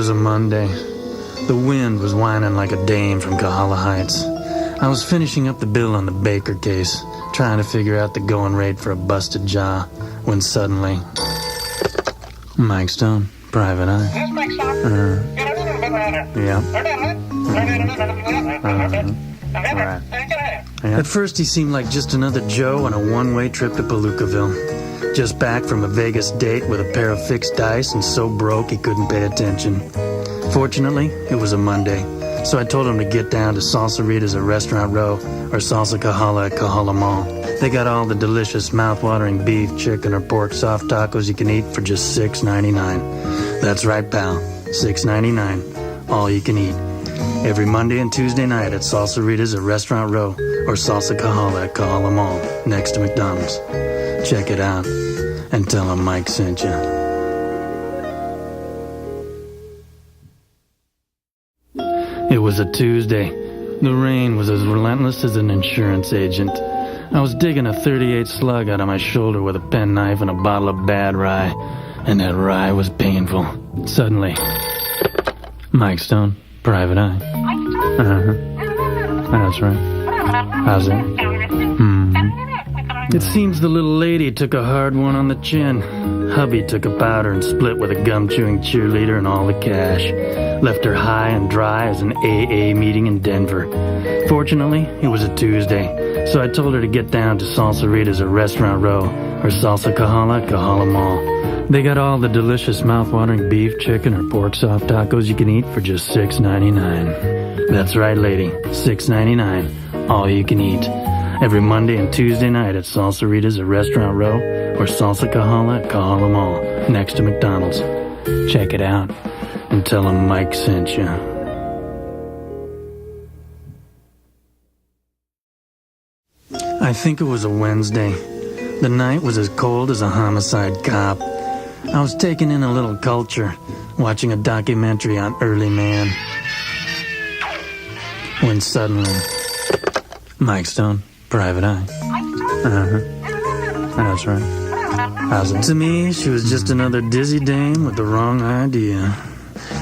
was a Monday. The wind was whining like a dame from Kahala Heights. I was finishing up the bill on the Baker case, trying to figure out the going rate for a busted jaw, when suddenly... Mike Stone, Private Eye. Yeah. Right. At first he seemed like just another Joe on a one-way trip to Palookaville. Just back from a Vegas date with a pair of fixed dice and so broke he couldn't pay attention. Fortunately, it was a Monday, so I told him to get down to Salsa Rita's at Restaurant Row or Salsa Kahala at Kahala Mall. They got all the delicious mouth-watering beef, chicken, or pork soft tacos you can eat for just $6.99. That's right, pal. $6.99. All you can eat. Every Monday and Tuesday night at Salsa Rita's at Restaurant Row or Salsa Kahala at Kahala Mall, next to McDonald's. Check it out and tell them Mike sent you. It was a Tuesday. The rain was as relentless as an insurance agent. I was digging a .38 slug out of my shoulder with a penknife and a bottle of bad rye, and that rye was painful. Suddenly, Mike Stone, Private Eye. That's right. How's it? It seems the little lady took a hard one on the chin. Hubby took a powder and split with a gum-chewing cheerleader and all the cash. Left her high and dry as an AA meeting in Denver. Fortunately, it was a Tuesday, so I told her to get down to Salsa Rita's at Restaurant Row or Salsa Kahala at Kahala Mall. They got all the delicious mouth-watering beef, chicken, or pork soft tacos you can eat for just $6.99. That's right, lady. $6.99. All you can eat. Every Monday and Tuesday night at Salsa Rita's at Restaurant Row or Salsa Kahala at Kahala Mall, next to McDonald's. Check it out and tell them Mike sent you. I think it was a Wednesday. The night was as cold as a homicide cop. I was taking in a little culture, watching a documentary on early man. When suddenly, Mike Stone, Private Eye. That's right. How's it? To me, she was just another dizzy dame with the wrong idea.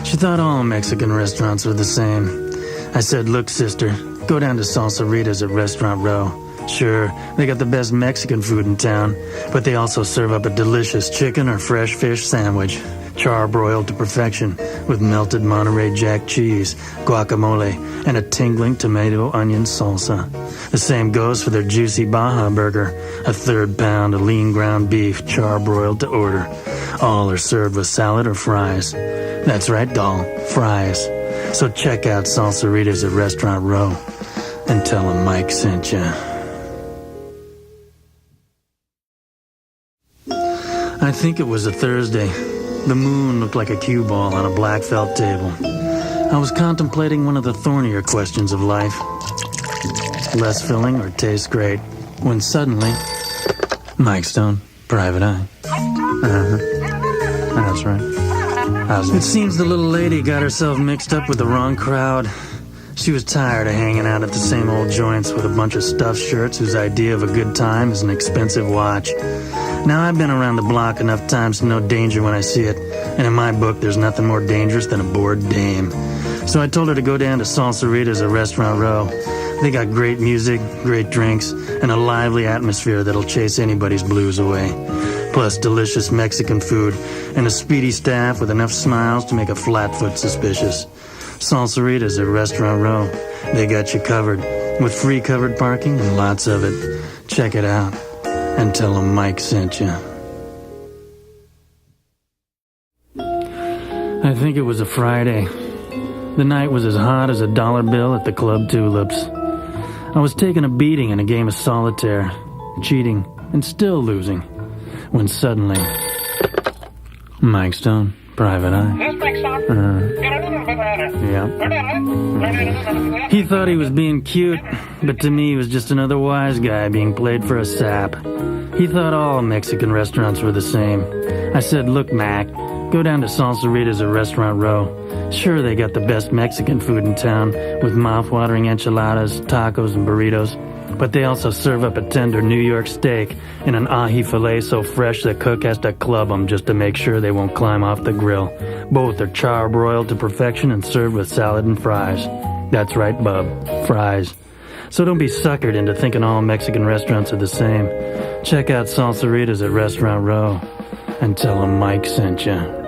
She thought all Mexican restaurants were the same. I said, look, sister, go down to Salsa Rita's at Restaurant Row. Sure, they got the best Mexican food in town, but they also serve up a delicious chicken or fresh fish sandwich, char-broiled to perfection, with melted Monterey Jack cheese, guacamole, and a tingling tomato onion salsa. The same goes for their juicy Baja burger, a third pound of lean ground beef, char-broiled to order. All are served with salad or fries. That's right, doll, fries. So check out Salsa Rita's at Restaurant Row and tell them Mike sent you. I think it was a Thursday. The moon looked like a cue ball on a black felt table. I was contemplating one of the thornier questions of life. Less filling or taste great, when suddenly, Mike Stone, Private Eye. That's right. How's it? It seems the little lady got herself mixed up with the wrong crowd. She was tired of hanging out at the same old joints with a bunch of stuffed shirts whose idea of a good time is an expensive watch. Now, I've been around the block enough times to know danger when I see it, and in my book, there's nothing more dangerous than a bored dame. So I told her to go down to Salsa Rita's at Restaurant Row. They got great music, great drinks, and a lively atmosphere that'll chase anybody's blues away. Plus delicious Mexican food and a speedy staff with enough smiles to make a flatfoot suspicious. Salsa Rita's at Restaurant Row. They got you covered, with free covered parking and lots of it. Check it out and tell them Mike sent you. I think it was a Friday. The night was as hot as a dollar bill at the Club Tulips. I was taking a beating in a game of solitaire, cheating, and still losing, when suddenly, Mike Stone, Private Eye. Yeah. He thought he was being cute, but to me he was just another wise guy being played for a sap. He thought all Mexican restaurants were the same. I said, look, Mac, go Go down to Salsaritas at Restaurant Row. Sure, they got the best Mexican food in town, with mouth-watering enchiladas, tacos, and burritos. But they also serve up a tender New York steak and an ahi filet so fresh the cook has to club them just to make sure they won't climb off the grill. Both are charbroiled to perfection and served with salad and fries. That's right, bub. Fries. So don't be suckered into thinking all Mexican restaurants are the same. Check out Salsaritas at Restaurant Row and tell them Mike sent you.